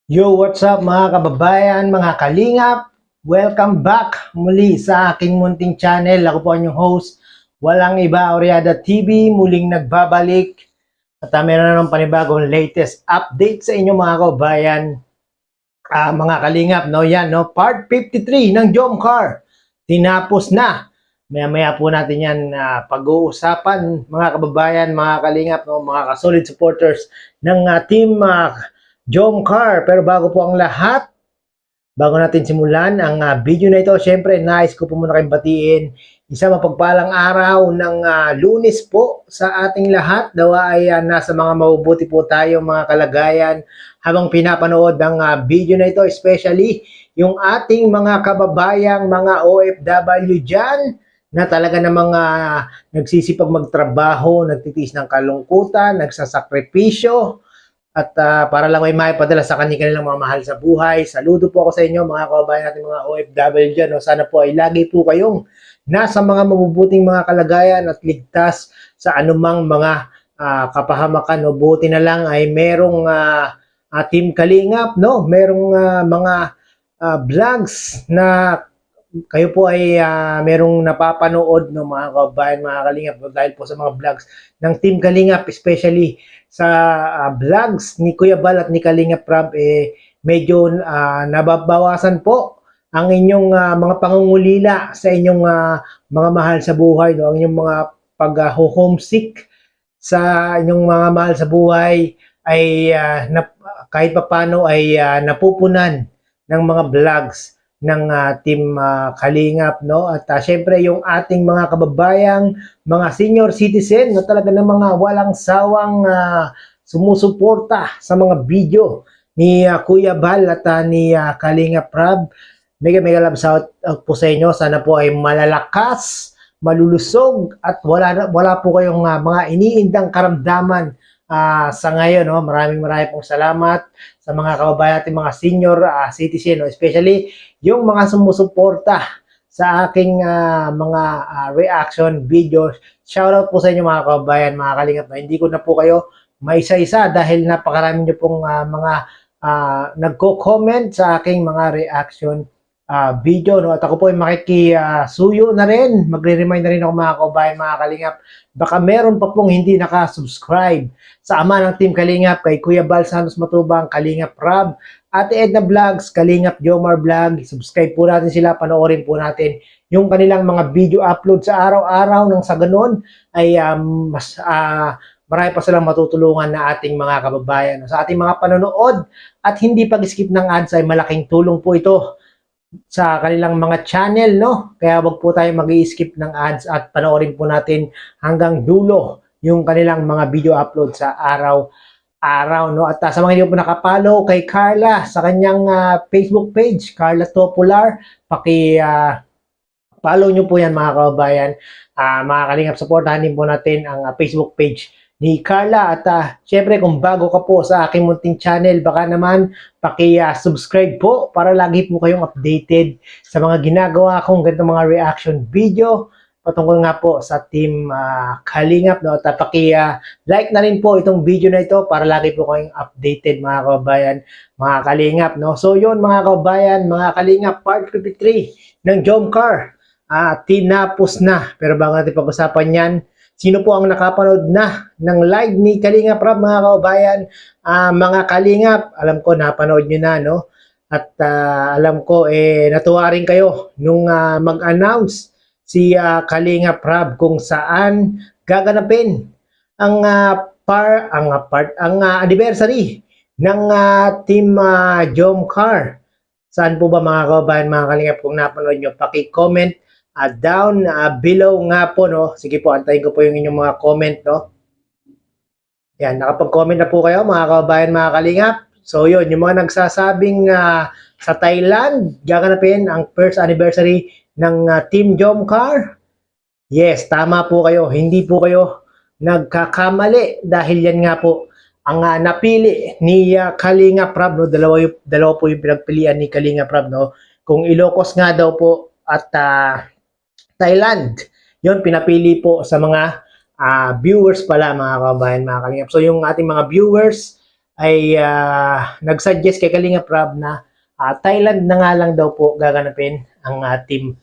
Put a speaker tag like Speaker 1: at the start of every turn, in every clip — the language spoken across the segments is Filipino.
Speaker 1: Yo, what's up mga kababayan, mga kalingap? Welcome back muli sa aking munting channel. Ako po ang inyong host, walang iba, Oreada TV, muling nagbabalik. At meron na ng panibagong latest update sa inyo mga kababayan, mga kalingap. No? Yan, no? Part 53 ng Jomcar. Tinapos na. Maya-maya po natin yan pag-uusapan mga kababayan, mga kalingap, no? Mga ka-solid supporters ng team Jomcar. Pero bago po ang lahat, bago natin simulan ang video na ito, syempre nais ko po muna kayong batiin isang mapagpalang araw ng Lunes po sa ating lahat. Dawa ay nasa mga mabubuti po tayo mga kalagayan habang pinapanood ang video na ito, especially yung ating mga kababayang mga OFW dyan na talaga namang nagsisipag magtrabaho, nagtitiis ng kalungkutan, nagsasakripisyo, at para lang may maipadala sa kanilang mga mahal sa buhay. Saludo po ako sa inyo mga kababayan natin mga OFW dyan. No? Sana po ay lagi po kayong nasa mga mabubuting mga kalagayan at ligtas sa anumang mga kapahamakan. No? Buti na lang ay merong Team Kalingap, no? Merong mga vlogs na kayo po ay merong napapanood no mga kababayan, mga kalingap, dahil po sa mga vlogs ng Team Kalingap, especially sa vlogs ni Kuya Bal at ni Kalingap Prab, medyo nababawasan po ang inyong mga pangungulila sa inyong mga mahal sa buhay, no? Ang inyong mga pag-homesick sa inyong mga mahal sa buhay ay kahit papano ay napupunan ng mga vlogs ng Team Kalingap, no? At syempre yung ating mga kababayang mga senior citizen na talaga ng mga walang sawang sumusuporta sa mga video ni Kuya Bal at ni Kalingap Prab. Mega love shout out po sa inyo. Sana po ay malalakas, malulusog at wala po kayong mga iniindang karamdaman sa ngayon. No? Maraming pong salamat sa mga kababayan natin, mga senior citizen, no? Especially yung mga sumusuporta sa aking mga reaction videos. Shoutout po sa inyo mga kababayan, mga kalingap. No? Hindi ko na po kayo maisa-isa dahil napakarami nyo pong mga nagko-comment sa aking mga reaction video, no? At ako po ay makikisuyo na rin, magre-remind na rin ako mga kababayan, mga kalingap, baka meron pa pong hindi nakasubscribe sa ama ng Team Kalingap, kay Kuya Bal Santos Matubang, Kalingap Prab, Ate Edna Vlogs, Kalingap Jomar Vlog. Subscribe po natin sila, panoorin po natin yung kanilang mga video upload sa araw-araw, nang sa ganun ay mas marami pa silang matutulungan na ating mga kababayan. Sa ating mga panonood at hindi pag-skip ng ads ay malaking tulong po ito sa kanilang mga channel, no? Kaya wag po tayo mag-i-skip ng ads at panoorin po natin hanggang dulo yung kanilang mga video upload sa araw-araw, no? At sa mga hindi po nakapollow kay Carla sa kanyang Facebook page, Carla Topular, follow nyo po yan mga kababayan. Mga kalingap, supportahan din po natin ang Facebook page ni Carla. At syempre kung bago ka po sa aking munting channel, baka naman paki-subscribe po para lagi po kayong updated sa mga ginagawa kong ganitong mga reaction video patungkol nga po sa Team Kalingap, no? At paki-like na rin po itong video na ito para lagi po kayong updated mga kababayan, mga kalingap, no? So yun mga kababayan, mga kalingap, part 53 ng Jomcar tinapos na. Pero bago natin pag-usapan yan, sino po ang nakapanood na ng live ni Kalingap Prab, mga kababayan, mga kalingap, alam ko napanood nyo na, no? At alam ko natuwa rin kayo nung mag-announce si Kalingap Prab kung saan gaganapin ang anniversary ng Team Jomcar. Saan po ba mga kababayan, mga kalingap, kung napanood nyo, paki-comment down below nga po, no? Sige po, antayin ko po yung inyong mga comment, no? Yan, nakapag-comment na po kayo mga kababayan, mga kalingap. So yun, yung mga nagsasabing sa Thailand gaganapin ang first anniversary ng Team Jomcar. Yes, tama po kayo. Hindi po kayo nagkakamali dahil yan nga po ang napili ni Kalingap Prab, no? Dalawa po yung pinagpilian ni Kalingap Prab, no? Kung Ilocos nga daw po at Thailand, yon pinapili po sa mga viewers pala mga kababayan, mga kalingap. So yung ating mga viewers ay nag-suggest kay Kalingap Rob na Thailand na nga lang daw po gaganapin ang team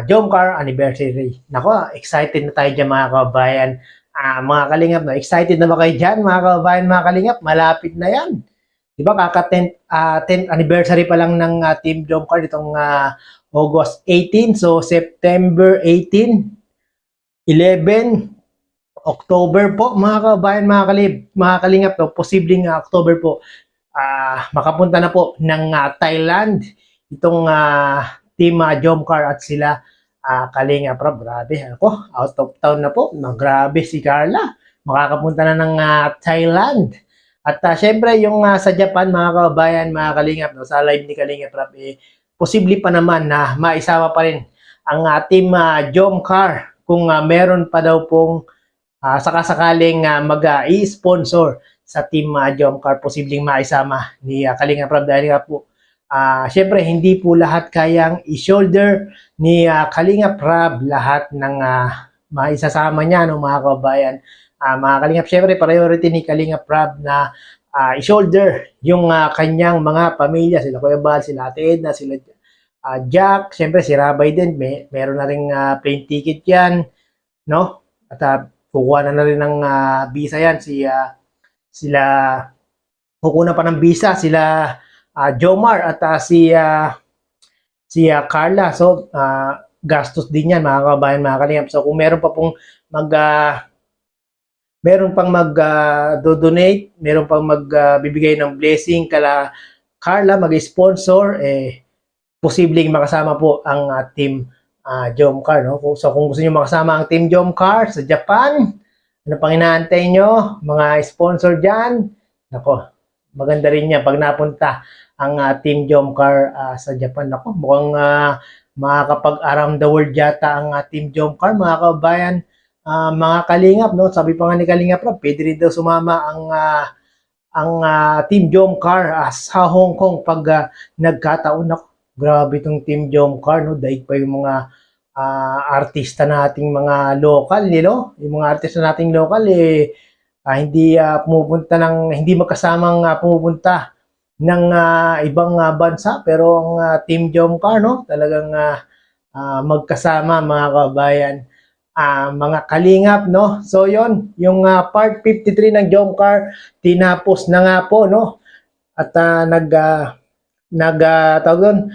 Speaker 1: Jomcar Anniversary. Nako, excited na tayo dyan mga kababayan. Mga kalingap, no? Excited na ba kayo dyan mga kababayan, mga kalingap? Malapit na yan. Diba, kaka 10th anniversary pa lang ng Team Jomcar itong August 18. So, September 18, 11, October po, mga kababayan, mga kalingap, no? Posibleng October po, makapunta na po ng Thailand itong Team Jomcar at sila Kalingap Rob. Grabe, ako, out of town na po. Grabe si Carla. Makakapunta na ng Thailand. At syempre, yung sa Japan, mga kababayan, mga Kalingap, no, sa live ni Kalingap Rob, posible pa naman na maisama pa rin ang Team Jomcar kung meron pa daw pong sakasakaling mag-i-sponsor sa Team Jomcar, posibleng maisama ni Kalingap Rob dahil nga po syempre hindi po lahat kayang i-shoulder ni Kalingap Rob lahat ng maisasama niya, no, mga kababayan. Mga Kalingap, syempre priority ni Kalingap Rob na i-shoulder yung kanyang mga pamilya, sila Kuya Bal, sila Ate Edna, sila Jack, syempre si Rabay din, meron na ring plane ticket yan, no? At kukuha na rin ng visa yan, sila kukuha pa ng visa, sila Jomar at si Carla. So, gastos din yan mga kababayan, mga Kalingap. So, kung meron pa pong meron pang mag-donate, meron pang magbibigay ng blessing kala Carla, mag-sponsor, posibleng makasama po ang Team Jomcar, no? So, kung gusto niyo makasama ang Team Jomcar sa Japan, ano pang inaantay nyo? Mga sponsor dyan, nako, maganda rin yan pag napunta ang Team Jomcar sa Japan. Nako, mukhang makakapag-around the world yata ang Team Jomcar, mga kababayan, mga Kalingap, no? Sabi pa nga ni Kalingap Rob, pwede rin daw sumama ang Team Jomcar sa Hong Kong pag nagkataon. Nako, grabe itong Team Jomcar, no? Daig pa yung mga artista nating mga local, no? Yung mga artista nating local, hindi pumupunta hindi magkasamang pumupunta ng ibang bansa, pero ang Team Jomcar, no, talagang magkasama mga kababayan, mga Kalingap, no. So yon, yung part 53 ng Jomcar tinapos na nga po, no, at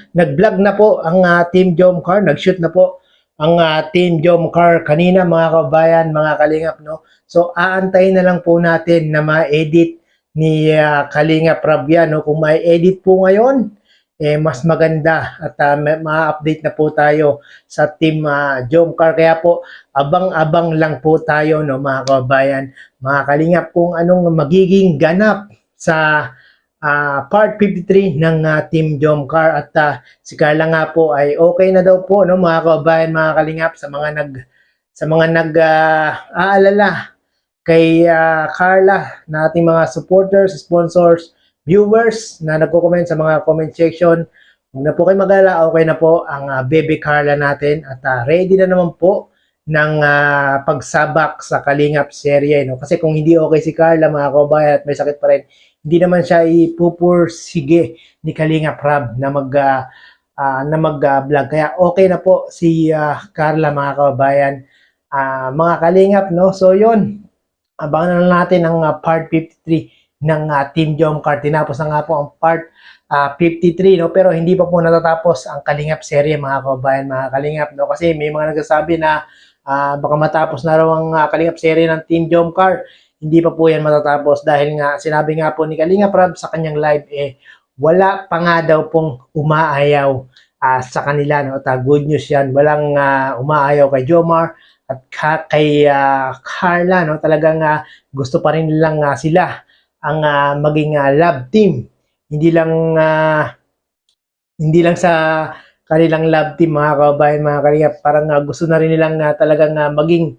Speaker 1: nag-vlog na po ang Team Jomcar, nag-shoot na po ang Team Jomcar kanina mga kababayan, mga Kalingap, no. So aantayin na lang po natin na ma-edit ni Kalingap Rob yan, no. Kung may edit po ngayon, mas maganda at ma-update na po tayo sa Team Jomcar. Kaya po abang-abang lang po tayo, no, mga kababayan, mga Kalingap, kung anong magiging ganap sa part 53 ng Team Jomcar. At si Carla nga po ay okay na daw po, no, mga kababayan, mga Kalingap, sa mga nag-aalala kay Carla na ating mga supporters, sponsors, viewers na nagko-comment sa mga comment section. Huwag na po kayo mag-alala, okay na po ang baby Carla natin at ready na naman po ng pagsabak sa Kalingap serye, no? Kasi kung hindi okay si Carla, mga kababayan, at may sakit pa rin, hindi naman siya ipupursige ni Kalingap Rob na mag-vlog. Kaya okay na po si Carla, mga kababayan, mga Kalingap, no? So yun, abangan na natin ang part 53 ng Team Jomcar. Tinapos na nga po ang part 53, no? Pero hindi pa po natatapos ang Kalingap serye, mga kababayan, mga Kalingap, no? Kasi may mga nagsasabi na baka matapos na raw ang Kalingap serye ng Team Jomcar. Hindi pa po yan matatapos dahil nga sinabi nga po ni Kalingap Rob sa kanyang live, wala pa nga daw pong umaayaw sa kanila, no? At good news yan, walang umaayaw kay Jomar at kay Carla, no? Talagang gusto pa rin lang sila ang maging love team. Hindi lang sa kanilang love team, mga kababayan, mga Kalingap, parang gusto na rin nilang talagang maging,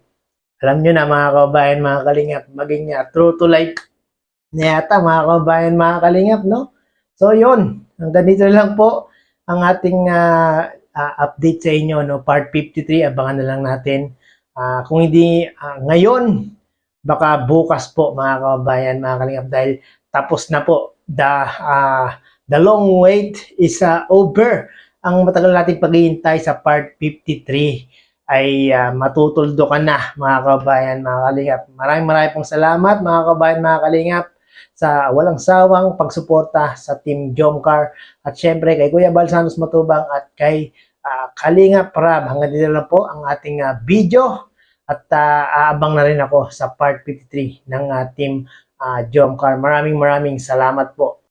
Speaker 1: alam nyo na, mga kababayan, mga Kalingap, maging true to life na yata, mga kababayan, mga Kalingap, no? So yun, hanggang dito lang po ang ating update sa inyo, no? Part 53, abangan na lang natin Kung hindi ngayon, baka bukas po mga kababayan, mga kalingap, dahil tapos na po the long wait is over. Ang matagal nating paghihintay sa part 53 ay matutuldo ka na mga kababayan, mga kalingap. Maraming pong salamat mga kababayan, mga kalingap, sa walang sawang pagsuporta sa Team Jomcar at syempre kay Kuya Balsanos Matubang at kay Kalingap Rab. Hanggang dito lang po ang ating video at aabang na rin ako sa part 53 ng Team Jomcar. Maraming salamat po.